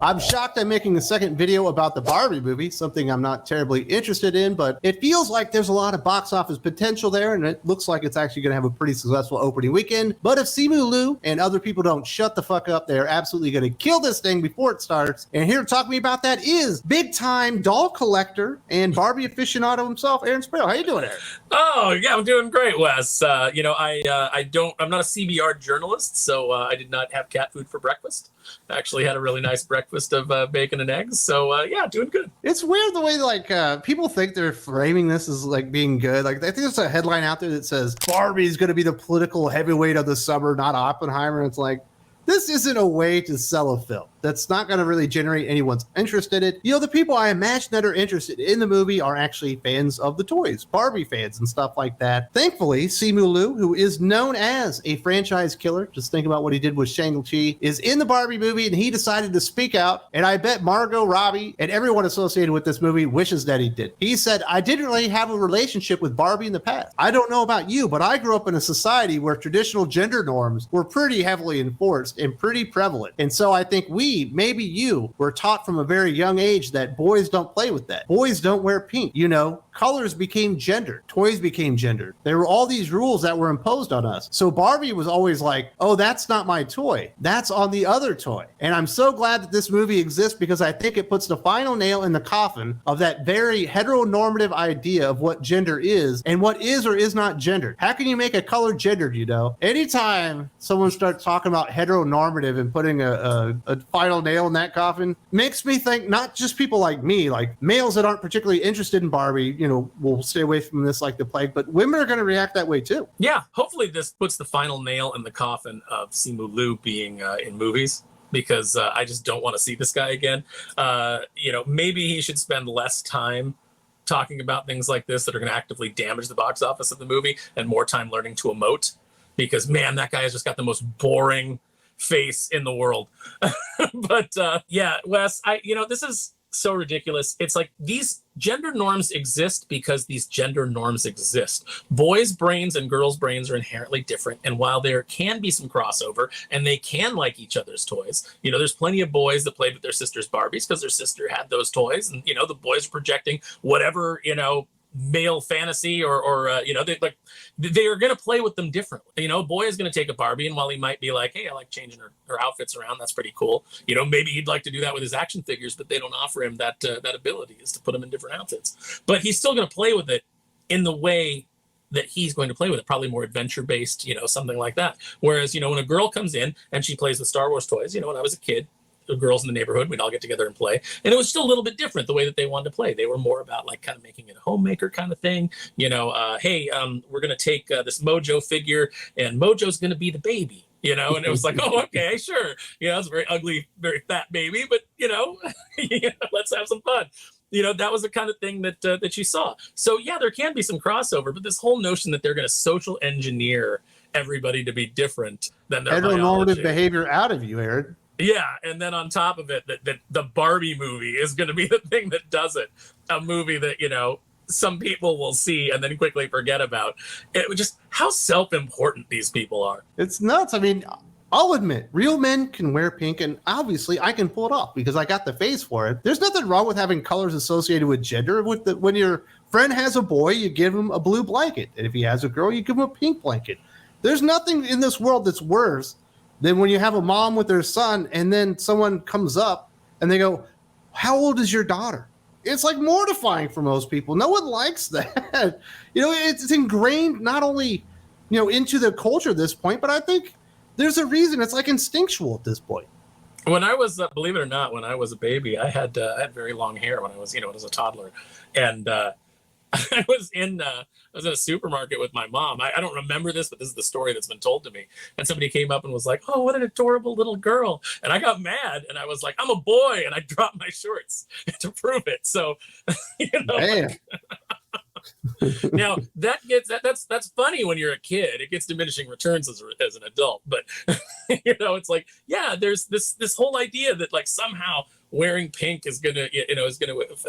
I'm shocked I'm making a second video about the Barbie movie, something I'm not terribly interested in, but it feels like there's a lot of box office potential there, and it looks like it's actually going to have a pretty successful opening weekend. But if Simu Liu and other people don't shut the fuck up, they're absolutely going to kill this thing before it starts. And here to talk to me about that is big-time doll collector and Barbie aficionado himself, Aaron Sparrow. How you doing, Aaron? Oh, yeah, I'm doing great, Wes. I'm not a CBR journalist, so I did not have cat food for breakfast. I actually had a really nice breakfast of bacon and eggs. So, yeah, doing good. It's weird the way, people think they're framing this as, being good. I think there's a headline out there that says Barbie's going to be the political heavyweight of the summer, not Oppenheimer. It's like, this isn't a way to sell a film. That's not going to really generate anyone's interest in it. You know, the people I imagine that are interested in the movie are actually fans of the toys, Barbie fans and stuff like that. Thankfully, Simu Liu, who is known as a franchise killer, just think about what he did with Shang-Chi, is in the Barbie movie, and he decided to speak out. And I bet Margot Robbie and everyone associated with this movie wishes that he did. He said, I didn't really have a relationship with Barbie in the past. I don't know about you, but I grew up in a society where traditional gender norms were pretty heavily enforced and pretty prevalent. And so I think maybe you were taught from a very young age that boys don't play with that. Boys don't wear pink. You know, colors became gendered. Toys became gendered. There were all these rules that were imposed on us. So Barbie was always like, oh, that's not my toy. That's on the other toy. And I'm so glad that this movie exists because I think it puts the final nail in the coffin of that very heteronormative idea of what gender is and what is or is not gendered. How can you make a color gendered, you know? Anytime someone starts talking about heteronormative and putting a final nail in that coffin, makes me think not just people like me, like males that aren't particularly interested in Barbie, you know, will stay away from this like the plague, but women are going to react that way too. Yeah, hopefully this puts the final nail in the coffin of Simu Liu being in movies, because I just don't want to see this guy again. Maybe he should spend less time talking about things like this that are going to actively damage the box office of the movie and more time learning to emote, because man, that guy has just got the most boring face in the world. But yeah, Wes, this is so ridiculous. It's like these gender norms exist because these gender norms exist. Boys' brains and girls' brains are inherently different. And while there can be some crossover and they can like each other's toys, you know, there's plenty of boys that played with their sister's Barbies because their sister had those toys. And, you know, the boys are projecting whatever, you know, male fantasy or they are going to play with them differently. You know, a boy is going to take a Barbie, and while he might be like, hey, I like changing her outfits around, that's pretty cool, you know, maybe he'd like to do that with his action figures, but they don't offer him that ability, is to put them in different outfits. But he's still going to play with it in the way that he's going to play with it, probably more adventure based, you know, something like that. Whereas, you know, when a girl comes in and she plays with Star Wars toys, you know, when I was a kid, the girls in the neighborhood, we'd all get together and play, and it was still a little bit different the way that they wanted to play. They were more about like kind of making it a homemaker kind of thing, you know. We're gonna take this Mojo figure, and Mojo's gonna be the baby, you know. And it was like, oh, okay, sure, you know, it's a very ugly, very fat baby, but you know, let's have some fun. You know, that was the kind of thing that you saw. So yeah, there can be some crossover, but this whole notion that they're going to social engineer everybody to be different than their heteronormative behavior out of you, Aaron. Yeah, and then on top of it, that the Barbie movie is going to be the thing that does it. A movie that, you know, some people will see and then quickly forget about. It was just how self-important these people are. It's nuts. I mean, I'll admit, real men can wear pink, and obviously I can pull it off because I got the face for it. There's nothing wrong with having colors associated with gender. When your friend has a boy, you give him a blue blanket, and if he has a girl, you give him a pink blanket. There's nothing in this world that's worse than when you have a mom with their son and then someone comes up and they go, how old is your daughter? It's like mortifying for most people. No one likes that. You know, it's ingrained not only, you know, into the culture at this point, but I think there's a reason. It's like instinctual at this point. When I was, believe it or not, when I was a baby, I had very long hair when I was, as a toddler. And I was in a supermarket with my mom. I don't remember this, but this is the story that's been told to me. And somebody came up and was like, oh, what an adorable little girl. And I got mad and I was like, I'm a boy. And I dropped my shorts to prove it. So, now that's funny when you're a kid. It gets diminishing returns as an adult. But, it's like, yeah, there's this whole idea that like somehow wearing pink is gonna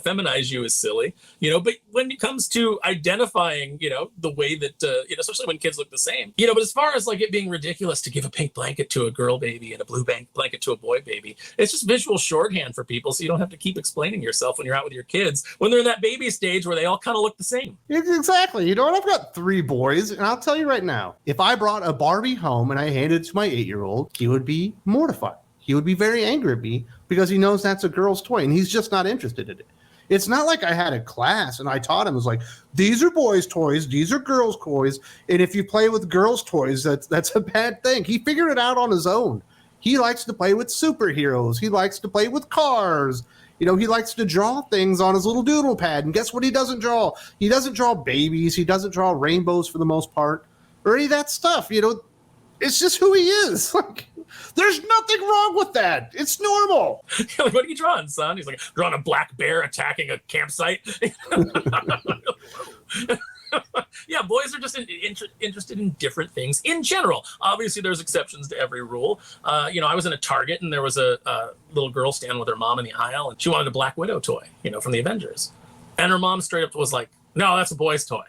feminize you is silly, but when it comes to identifying, the way that especially when kids look the same, but as far as like it being ridiculous to give a pink blanket to a girl baby and a blue blanket to a boy baby, it's just visual shorthand for people, so you don't have to keep explaining yourself when you're out with your kids when they're in that baby stage where they all kind of look the same. Exactly. You know what? I've got 3 boys, and I'll tell you right now, if I brought a Barbie home and I handed it to my 8-year-old, he would be mortified. He would be very angry at me because he knows that's a girl's toy and he's just not interested in it. It's not like I had a class and I taught him, it was like, these are boys' toys, these are girls' toys, and if you play with girls' toys, that's a bad thing. He figured it out on his own. He likes to play with superheroes. He likes to play with cars. He likes to draw things on his little doodle pad. And guess what he doesn't draw? He doesn't draw babies. He doesn't draw rainbows for the most part or any of that stuff. It's just who he is. Like, there's nothing wrong with that. It's normal. Like, what are you drawing, son? He's like, drawing a black bear attacking a campsite. Yeah, boys are just interested in different things in general. Obviously, there's exceptions to every rule. I was in a Target and there was a little girl standing with her mom in the aisle, and she wanted a Black Widow toy, from the Avengers. And her mom straight up was like, no, that's a boy's toy,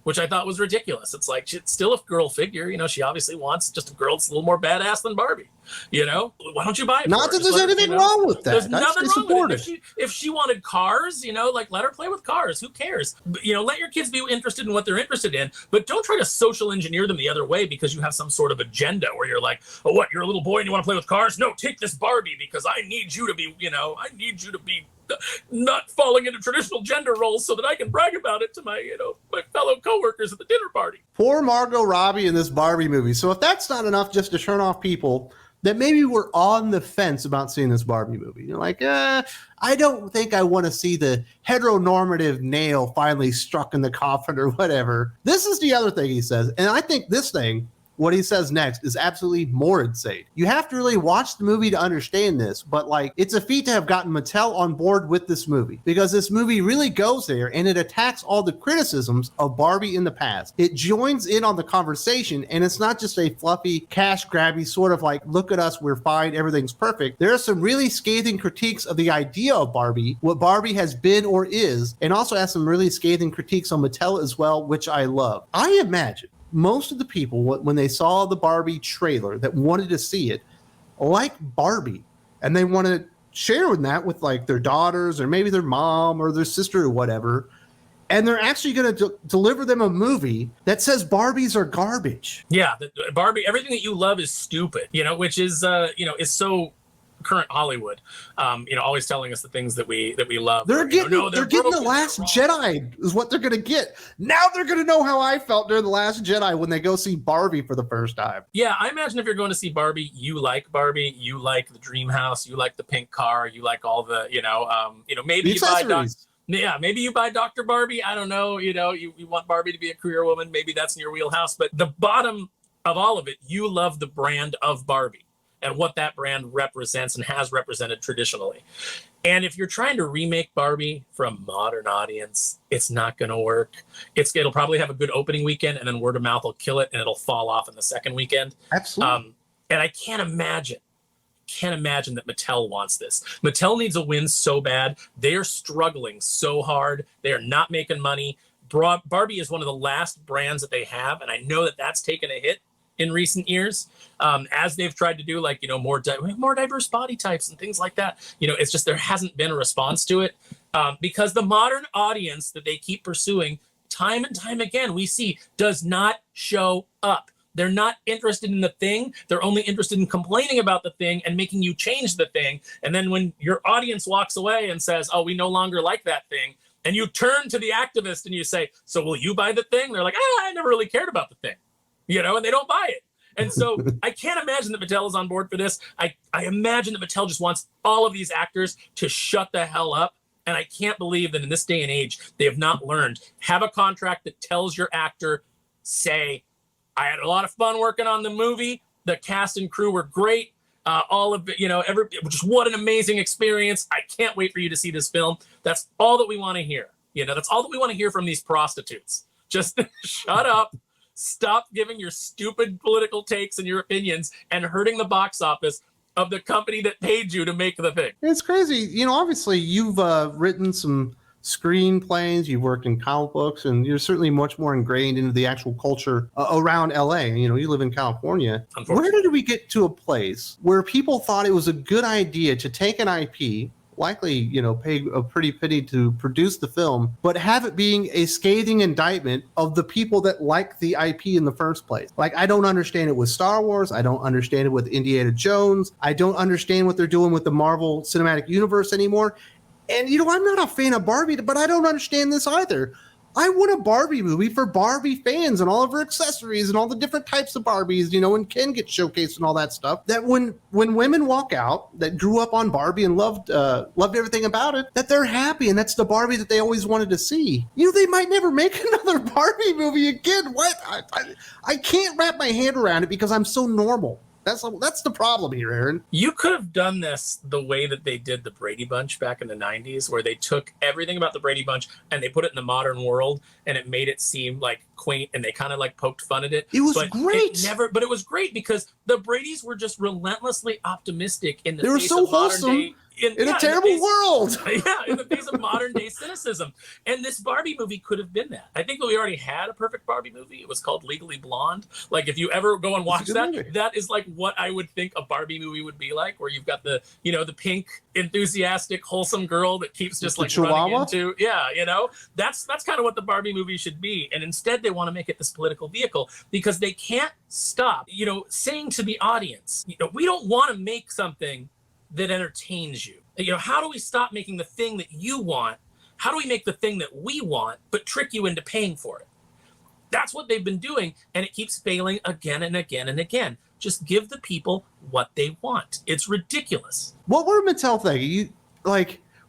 which I thought was ridiculous. It's like, it's still a girl figure. She obviously wants just a girl that's a little more badass than Barbie. Why don't you buy it? Not that there's anything wrong with that. There's nothing wrong with it. If she wanted cars, let her play with cars. Who cares? Let your kids be interested in what they're interested in, but don't try to social engineer them the other way because you have some sort of agenda where you're like, oh, what? You're a little boy and you want to play with cars? No, take this Barbie because I need you to be, not falling into traditional gender roles so that I can brag about it to my, my fellow coworkers at the dinner party. Poor Margot Robbie in this Barbie movie. So if that's not enough just to turn off people that maybe we're on the fence about seeing this Barbie movie, you're like, I don't think I want to see the heteronormative nail finally struck in the coffin or whatever. This is the other thing he says. And I think this thing, what he says next, is absolutely more insane. You have to really watch the movie to understand this, but it's a feat to have gotten Mattel on board with this movie because this movie really goes there and it attacks all the criticisms of Barbie in the past. It joins in on the conversation, and it's not just a fluffy, cash grabby sort of like, look at us, we're fine, everything's perfect. There are some really scathing critiques of the idea of Barbie, what Barbie has been or is, and also has some really scathing critiques on Mattel as well, which I love. I imagine most of the people, when they saw the Barbie trailer that wanted to see it, like Barbie, and they want to share that with their daughters or maybe their mom or their sister or whatever, and they're actually going to deliver them a movie that says Barbies are garbage. Yeah, Barbie, everything that you love is stupid, which is, is so current Hollywood, always telling us the things that we love. They're getting The Last Jedi is what they're going to get. Now they're going to know how I felt during The Last Jedi when they go see Barbie for the first time. Yeah, I imagine if you're going to see Barbie, you like the dream house, you like the pink car, you like all the, maybe you buy maybe you buy Dr. Barbie. I don't know. You want Barbie to be a career woman. Maybe that's in your wheelhouse. But the bottom of all of it, you love the brand of Barbie and what that brand represents and has represented traditionally. And if you're trying to remake Barbie for a modern audience, it's not going to work. It'll probably have a good opening weekend, and then word of mouth will kill it, and it'll fall off in the second weekend. Absolutely. And I can't imagine that Mattel wants this. Mattel needs a win so bad. They are struggling so hard. They are not making money. Barbie is one of the last brands that they have, and I know that that's taken a hit in recent years, as they've tried to do more diverse body types and things like that. It's just there hasn't been a response to it because the modern audience that they keep pursuing time and time again, we see does not show up. They're not interested in the thing. They're only interested in complaining about the thing and making you change the thing. And then when your audience walks away and says, oh, we no longer like that thing, and you turn to the activist and you say, so will you buy the thing? They're like, I never really cared about the thing. And they don't buy it. And so I can't imagine that Mattel is on board for this. I imagine that Mattel just wants all of these actors to shut the hell up. And I can't believe that in this day and age, they have not learned. Have a contract that tells your actor, say, I had a lot of fun working on the movie. The cast and crew were great. All of it, just what an amazing experience. I can't wait for you to see this film. That's all that we want to hear. That's all that we want to hear from these prostitutes. Just shut up. Stop giving your stupid political takes and your opinions and hurting the box office of the company that paid you to make the thing. It's crazy. You know, obviously you've written some screenplays, you've worked in comic books, and you're certainly much more ingrained into the actual culture around LA. You know, you live in California. Where did we get to a place where people thought it was a good idea to take an IP, likely, you know, pay a pretty penny to produce the film, but have it being a scathing indictment of the people that like the IP in the first place? Like, I don't understand it with Star Wars. I don't understand it with Indiana Jones. I don't understand what they're doing with the Marvel Cinematic Universe anymore. And, you know, I'm not a fan of Barbie, but I don't understand this either. I want a Barbie movie for Barbie fans and all of her accessories and all the different types of Barbies, you know, and Ken gets showcased and all that stuff. That when women walk out that grew up on Barbie and loved everything about it, that they're happy, and that's the Barbie that they always wanted to see. You know, they might never make another Barbie movie again. What? I can't wrap my hand around it because I'm so normal. That's the problem here, Aaron. You could have done this the way that they did the Brady Bunch back in the 90s, where they took everything about the Brady Bunch and they put it in the modern world, and it made it seem like quaint, and they kind of like poked fun at it. It was great. But it was great because the Bradys were just relentlessly optimistic in the they were face so of modern wholesome. day. In a terrible world. Yeah, in the face of modern day cynicism. And this Barbie movie could have been that. I think that we already had a perfect Barbie movie. It was called Legally Blonde. Like, if you ever go and watch that, that is like what I would think a Barbie movie would be like, where you've got the, you know, the pink, enthusiastic, wholesome girl that keeps just like running into, yeah, you know, that's kind of what the Barbie movie should be. And instead they want to make it this political vehicle because they can't stop, you know, saying to the audience, you know, we don't want to make something that entertains you. You know, how do we stop making the thing that you want? How do we make the thing that we want, but trick you into paying for it? That's what they've been doing, and it keeps failing again and again and again. Just give the people what they want. It's ridiculous. What were Mattel thinking?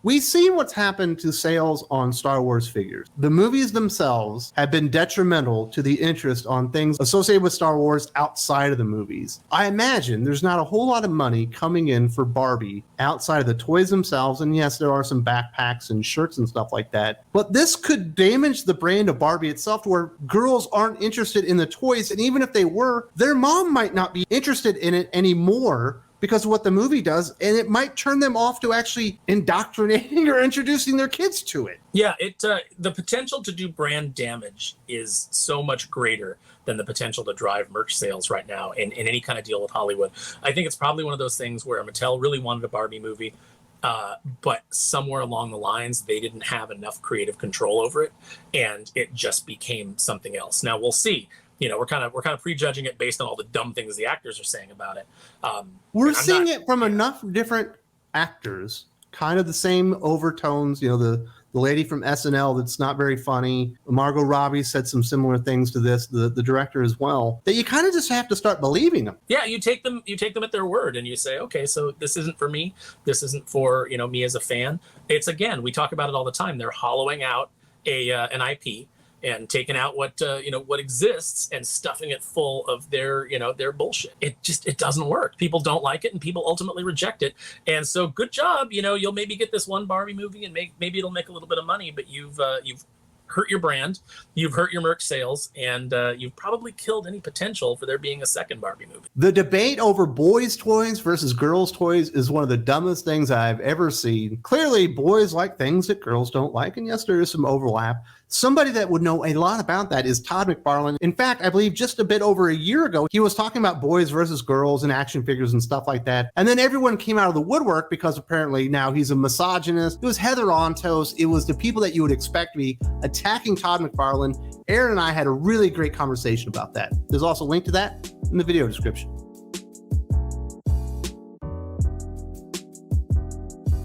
We've seen what's happened to sales on Star Wars figures. The movies themselves have been detrimental to the interest on things associated with Star Wars outside of the movies. I imagine there's not a whole lot of money coming in for Barbie outside of the toys themselves. And yes, there are some backpacks and shirts and stuff like that. But this could damage the brand of Barbie itself to where girls aren't interested in the toys. And even if they were, their mom might not be interested in it anymore because of what the movie does, and it might turn them off to actually indoctrinating or introducing their kids to it. Yeah, the potential to do brand damage is so much greater than the potential to drive merch sales right now in any kind of deal with Hollywood. I think it's probably one of those things where Mattel really wanted a Barbie movie, but somewhere along the lines, they didn't have enough creative control over it, and it just became something else. Now, we'll see. You know, we're kind of prejudging it based on all the dumb things the actors are saying about it. We're seeing it from enough different actors, kind of the same overtones. You know, the lady from SNL that's not very funny. Margot Robbie said some similar things to this, the director as well, that you kind of just have to start believing them. Yeah, you take them at their word, and you say, okay, so this isn't for me. This isn't for, you know, me as a fan. It's, again, we talk about it all the time. They're hollowing out an IP and taking out what exists and stuffing it full of their bullshit. It doesn't work. People don't like it, and people ultimately reject it. And so, good job. You know, you'll maybe get this one Barbie movie, and maybe it'll make a little bit of money, but you've hurt your brand, you've hurt your merch sales, and you've probably killed any potential for there being a second Barbie movie. The debate over boys' toys versus girls' toys is one of the dumbest things I've ever seen. Clearly, boys like things that girls don't like, and yes, there is some overlap. Somebody that would know a lot about that is Todd McFarlane. In fact, I believe just a bit over a year ago, he was talking about boys versus girls and action figures and stuff like that. And then everyone came out of the woodwork because apparently now he's a misogynist. It was Heather Ontos. It was the people that you would expect to be attacking Todd McFarlane. Aaron and I had a really great conversation about that. There's also a link to that in the video description.